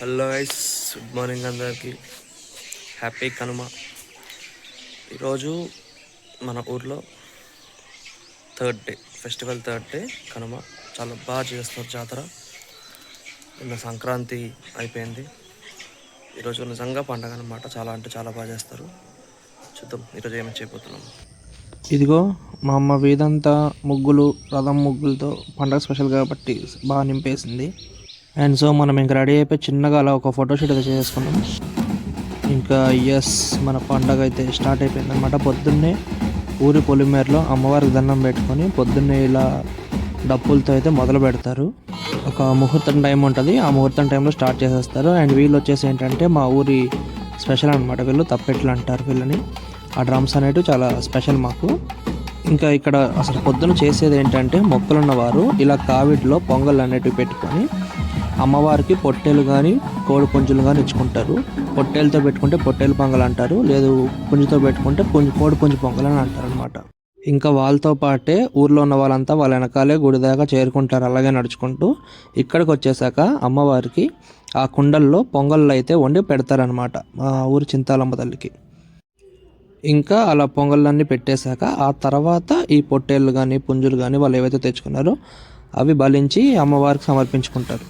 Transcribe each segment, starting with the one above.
Hello guys, good morning అందరికి. Happy Kanuma. ఈరోజు మన ఊర్లో ఫెస్టివల్ థర్డ్ డే కనుమ. చాలా బాగా చేస్తారు జాతర. నిన్న సంక్రాంతి అయిపోయింది. ఈరోజు నిజంగా పండగ అనమాట. చాలా అంటే చాలా బాగా చేస్తారు. చూద్దాం ఈరోజు ఏమి చేయబోతున్నాం. ఇదిగో మా అమ్మ వీధంతా ముగ్గులు, రథం ముగ్గులతో పండగ స్పెషల్ కాబట్టి బాగా నింపేసింది. అండ్ సో మనం ఇంకా రెడీ అయిపోయి చిన్నగా అలా ఒక ఫోటోషూట్ అయితే చేసుకున్నాం. ఇంకా మన పండగ అయితే స్టార్ట్ అయిపోయింది అనమాట. పొద్దున్నే ఊరి పొలిమేరలో అమ్మవారికి దండం పెట్టుకొని పొద్దున్నే ఇలా డప్పులతో అయితే మొదలు పెడతారు. ఒక ముహూర్తం టైం ఉంటుంది, ఆ ముహూర్తం టైంలో స్టార్ట్ చేసేస్తారు. అండ్ వీళ్ళు వచ్చేసి ఏంటంటే మా ఊరి స్పెషల్ అనమాట. వీళ్ళు తప్పెట్లు అంటారు వీళ్ళని. ఆ డ్రమ్స్ అనేవి చాలా స్పెషల్ మాకు. ఇంకా ఇక్కడ అసలు పొద్దున చేసేది ఏంటంటే మొక్కలున్న వారు ఇలా కావిడిలో పొంగల్ అనేటివి పెట్టుకొని అమ్మవారికి పొట్టేలు కానీ కోడి పుంజులు కానీ ఇచ్చుకుంటారు. పొట్టేలతో పెట్టుకుంటే పొట్టేలు పొంగల్ అంటారు, లేదు పుంజుతో పెట్టుకుంటే కోడి పుంజు పొంగల్ అని అంటారు అనమాట. ఇంకా వాళ్ళతో పాటే ఊర్లో ఉన్న వాళ్ళంతా వాళ్ళ వెనకాలే గుడి దాకా చేరుకుంటారు అలాగే నడుచుకుంటూ. ఇక్కడికి వచ్చేసాక అమ్మవారికి ఆ కుండల్లో పొంగళ్ళు అయితే వండి పెడతారనమాట మా ఊరి చింతాలమ్మ తల్లికి. ఇంకా అలా పొంగళ్ళన్నీ పెట్టేశాక ఆ తర్వాత ఈ పొట్టేళ్ళు కానీ పుంజులు కానీ వాళ్ళు ఏవైతే తెచ్చుకున్నారో అవి బలించి అమ్మవారికి సమర్పించుకుంటారు.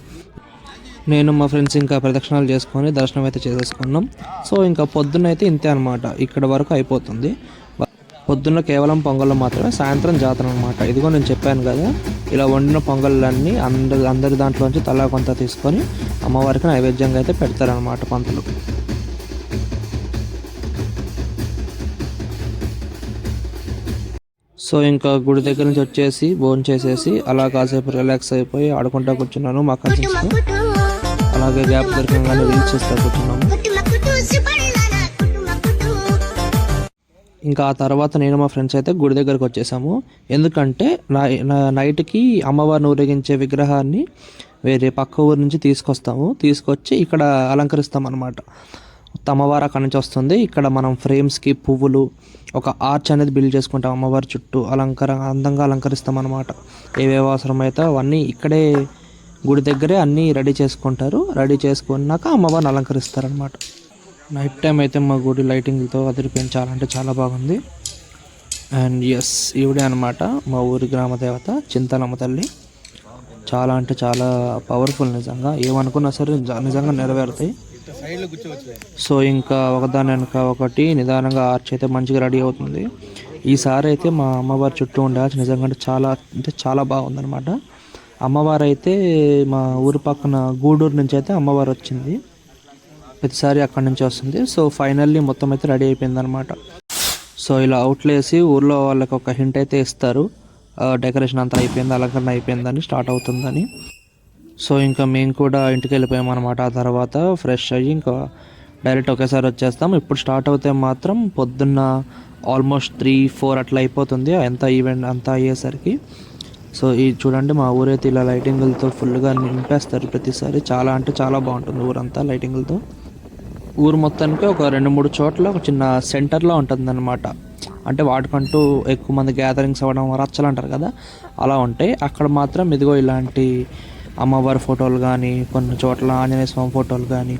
నేను మా ఫ్రెండ్స్ ఇంకా ప్రదక్షిణాలు చేసుకొని దర్శనం అయితే చేసేసుకున్నాం. సో ఇంకా పొద్దున్న అయితే ఇంతే అనమాట. ఇక్కడ వరకు అయిపోతుంది. పొద్దున్న కేవలం పొంగళ్ళు మాత్రమే, సాయంత్రం జాతర అనమాట. ఇదిగో నేను చెప్పాను కదా, ఇలా వండిన పొంగళ్ళన్నీ అందరి దాంట్లోంచి తలా కొంత తీసుకొని అమ్మవారికి నైవేద్యంగా అయితే పెడతారనమాట పంతులు. సో ఇంకా గుడి దగ్గర నుంచి వచ్చేసి భోజనం చేసేసి అలా కాసేపు రిలాక్స్ అయిపోయి ఆడుకుంటా కూర్చున్నాను మా కజిన్స్తో. అలాగే గ్యాప్ దొరకగానే రీల్స్ చేస్తా కూర్చున్నాము. ఇంకా ఆ తర్వాత నేను మా ఫ్రెండ్స్ అయితే గుడి దగ్గరకు వచ్చేసాము. ఎందుకంటే నైట్కి అమ్మవారిని ఊరేగించే విగ్రహాన్ని వేరే పక్క ఊరు నుంచి తీసుకొచ్చి ఇక్కడ అలంకరిస్తాం అనమాట. అమ్మవారు అక్కడి నుంచి వస్తుంది. ఇక్కడ మనం ఫ్రేమ్స్కి పువ్వులు, ఒక ఆర్చ్ అనేది బిల్డ్ చేసుకుంటాం. అమ్మవారి చుట్టూ అందంగా అలంకరిస్తాం అనమాట. ఏవేవో అవసరమైతే అవన్నీ ఇక్కడే గుడి దగ్గరే అన్నీ రెడీ చేసుకుంటారు. రెడీ చేసుకున్నాక అమ్మవారిని అలంకరిస్తారనమాట. నైట్ టైం అయితే మా గుడి లైటింగ్తో అదిరిపోయింది. చాలా అంటే చాలా బాగుంది. అండ్ ఈవిడే అనమాట మా ఊరి గ్రామ దేవత చింతాలమ్మ తల్లి. చాలా అంటే చాలా పవర్ఫుల్. నిజంగా ఏమనుకున్నా సరే నిజంగా నెరవేరుతాయి. సో ఇంకా ఒకదాని వెనక ఒకటి నిదానంగా ఆర్చ్ అయితే మంచిగా రెడీ అవుతుంది. ఈసారి అయితే మా అమ్మవారి చుట్టూ ఉండే ఆర్చ్ నిజంగా అంటే చాలా బాగుందనమాట. అమ్మవారు అయితే మా ఊరి పక్కన గూడూరు నుంచి అయితే అమ్మవారు వచ్చింది. ప్రతిసారి అక్కడి నుంచి వస్తుంది. సో ఫైనల్లీ మొత్తం అయితే రెడీ అయిపోయిందనమాట. సో ఇలా అవుట్లు వేసి ఊర్లో వాళ్ళకి ఒక హింట్ అయితే ఇస్తారు, డెకరేషన్ అంతా అయిపోయింది, అలంకరణ అయిపోయిందని, స్టార్ట్ అవుతుందని. సో ఇంకా మేము కూడా ఇంటికి వెళ్ళిపోయామన్నమాట. ఆ తర్వాత ఫ్రెష్ అయ్యి ఇంకా డైరెక్ట్ ఒకేసారి వచ్చేస్తాం. ఇప్పుడు స్టార్ట్ అవుతే మాత్రం పొద్దున్న ఆల్మోస్ట్ 3-4 అట్లా అయిపోతుంది ఈవెంట్ అంతా అయ్యేసరికి. సో ఇది చూడండి, మా ఊరైతే ఇలా లైటింగులతో ఫుల్గా నింపేస్తారు ప్రతిసారి. చాలా అంటే చాలా బాగుంటుంది ఊరంతా లైటింగులతో. ఊరు మొత్తానికి ఒక 2-3 చోట్ల ఒక చిన్న సెంటర్లో ఉంటుంది అనమాట. అంటే వాటికంటూ ఎక్కువ మంది గ్యాదరింగ్స్ అవ్వడం, రచ్చలు అంటారు కదా, అలా ఉంటాయి. అక్కడ మాత్రం ఇదిగో ఇలాంటి అమ్మవారి ఫోటోలు కానీ, కొన్ని చోట్ల ఆంజనేయ స్వామి ఫోటోలు కానీ,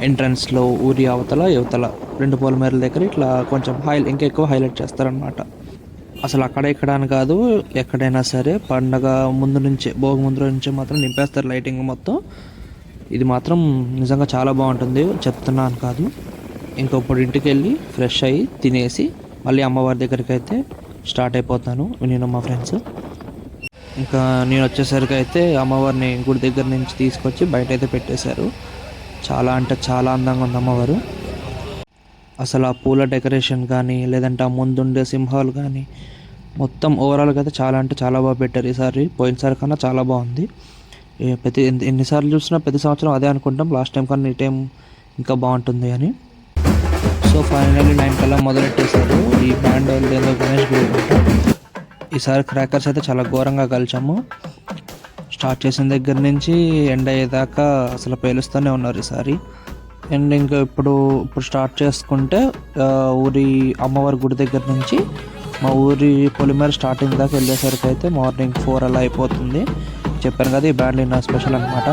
ఎంట్రన్స్లో ఊరి అవతల యువతల 2 పొలిమేరల దగ్గర ఇట్లా కొంచెం ఇంకా ఎక్కువ హైలైట్ చేస్తారనమాట. అసలు అక్కడ ఇక్కడ అని కాదు, ఎక్కడైనా సరే పండగ ముందు నుంచే, భోగి ముందు నుంచే మాత్రం నింపేస్తారు లైటింగ్ మొత్తం. ఇది మాత్రం నిజంగా చాలా బాగుంటుంది, చెప్తున్నాను కాదు. ఇంకొప్పుడు ఇంటికి వెళ్ళి ఫ్రెష్ అయ్యి తినేసి మళ్ళీ అమ్మవారి దగ్గరికి అయితే స్టార్ట్ అయిపోతాను నేను మా ఫ్రెండ్స్. ఇంకా నేను వచ్చేసరికి అయితే అమ్మవారిని గుడి దగ్గర నుంచి తీసుకొచ్చి బయట అయితే పెట్టేశారు. చాలా అంటే చాలా అందంగా ఉంది అమ్మవారు. అసలు ఆ పూల డెకరేషన్ కానీ, లేదంటే ఆ ముందుండే సింహాలు కానీ, మొత్తం ఓవరాల్గా అయితే చాలా అంటే చాలా బాగా పెట్టారు ఈసారి. పోయినసారి కన్నా చాలా బాగుంది. ఎన్నిసార్లు చూసినా ప్రతి సంవత్సరం అదే అనుకుంటాం, లాస్ట్ టైం కన్నా ఈ టైం ఇంకా బాగుంటుంది అని. సో ఫైనల్లీ 9 కల్లా మొదలెట్టేశారు ఈ బ్యాండ్ వాళ్ళు, ఏదో గణేష్ గుడి. ఈసారి క్రాకర్స్ అయితే చాలా ఘోరంగా కాల్చాము. స్టార్ట్ చేసిన దగ్గర నుంచి ఎండ్ అయ్యేదాకా అసలు పేలుస్తూనే ఉన్నారు ఈసారి. అండ్ ఇంకా ఇప్పుడు స్టార్ట్ చేసుకుంటే ఊరి అమ్మవారి గుడి దగ్గర నుంచి మా ఊరి పొలిమేర స్టార్టింగ్ దాకా వెళ్ళేసరికి అయితే మార్నింగ్ 4 అలా అయిపోతుంది. చెప్పాను కదా, ఈ బ్యాండ్ నా స్పెషల్ అనమాట.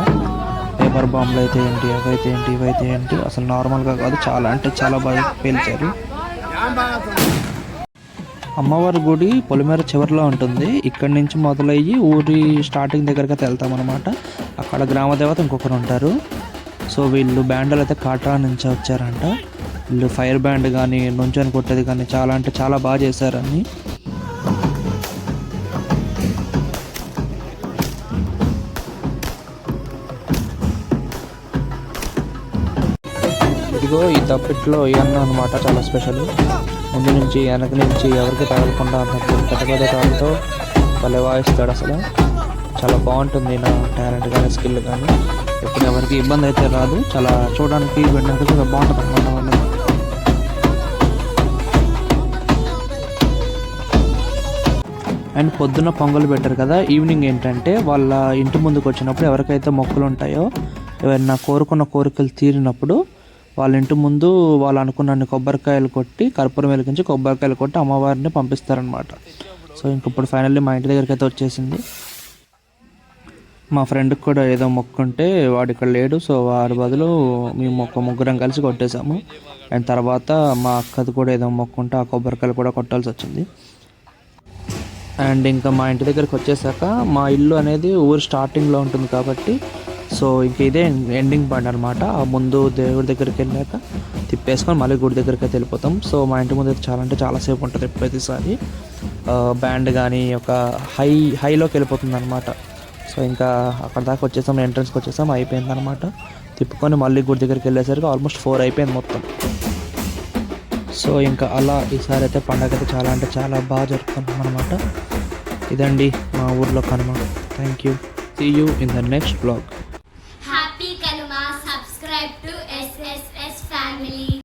రేపు రబ్బర్ బాంబులు అయితే ఏంటి, అవైతే ఏంటి, ఇవైతే ఏంటి, అసలు నార్మల్గా కాదు, చాలా అంటే చాలా బాగా పేల్చారు. అమ్మవారి గుడి పొలిమేర చివరిలో ఉంటుంది. ఇక్కడి నుంచి మొదలయ్యి ఊరి స్టార్టింగ్ దగ్గరికి అయితే వెళ్తాం అనమాట. అక్కడ గ్రామదేవత ఇంకొకరు ఉంటారు. సో వీళ్ళు బ్యాండ్లు అయితే కాట్రా నుంచి వచ్చారంట. వీళ్ళు ఫైర్ బ్యాండ్ కానీ నుంచొని కొట్టేది కానీ చాలా అంటే చాలా బాగా చేశారని. ఇదిగో ఈ తప్పిట్లో ఈ అన్న అనమాట చాలా స్పెషల్. ముందు నుంచి వెనక నుంచి ఎవరికి తగలకుండా అన్నట్టు పెద్ద పెద్ద తాళ్ళతో భలే వాయిస్తాడు. అసలు చాలా బాగుంటుంది నా టాలెంట్ కానీ స్కిల్ కానీ. ఎప్పుడు ఎవరికి ఇబ్బంది అయితే రాదు. చాలా చూడడానికి వినడానికి చాలా బాగుంటుంది అన్నమాట వాళ్ళకి. అండ్ పొద్దున్న పొంగల్ పెట్టారు కదా, ఈవినింగ్ ఏంటంటే వాళ్ళ ఇంటి ముందుకు వచ్చినప్పుడు ఎవరికైతే మొక్కులు ఉంటాయో, ఎవరైనా కోరుకున్న కోరికలు తీరినప్పుడు వాళ్ళ ఇంటి ముందు వాళ్ళు అనుకున్న కొబ్బరికాయలు కొట్టి, కర్పూరం వెలిగించి కొబ్బరికాయలు కొట్టి అమ్మవారిని పంపిస్తారనమాట. సో ఇంకప్పుడు ఫైనల్లీ మా ఇంటి దగ్గరికి అయితే వచ్చేసింది. మా ఫ్రెండ్కి కూడా ఏదో మొక్కుంటే వాడు ఇక్కడ లేడు. సో వాడి బదులు మేము ముగ్గురం కలిసి కొట్టేశాము. అండ్ తర్వాత మా అక్కది కూడా ఏదో మొక్కుంటే ఆ కొబ్బరికాయలు కూడా కొట్టాల్సి వచ్చింది. అండ్ ఇంకా మా ఇంటి దగ్గరికి వచ్చేసాక, మా ఇల్లు అనేది ఊరు స్టార్టింగ్లో ఉంటుంది కాబట్టి సో ఇంక ఇదే ఎండింగ్ పాయింట్ అనమాట. ఆ ముందు దేవుడి దగ్గరికి వెళ్ళాక తిప్పేసుకొని మళ్ళీ గుడి దగ్గరికి అయితే వెళ్ళిపోతాం. సో మా ఇంటి ముందు చాలా అంటే చాలాసేపు ఉంటుంది ప్రతిసారి. బ్యాండ్ కానీ ఒక హైలోకి వెళ్ళిపోతుంది అనమాట. సో ఇంకా అక్కడ దాకా వచ్చేసాం, ఎంట్రన్స్కి వచ్చేసాం, అయిపోయింది అనమాట. తిప్పుకొని మళ్ళీ గుడి దగ్గరికి వెళ్ళేసరికి ఆల్మోస్ట్ 4 అయిపోయింది మొత్తం. సో ఇంకా అలా ఈసారి అయితే పండగ అయితే చాలా అంటే చాలా బాగా జరుపుకుంటాం అనమాట. ఇదండి మా ఊర్లో Kanuma. Thank you. See you in the next blog. Happy Kanuma, subscribe to SSS family.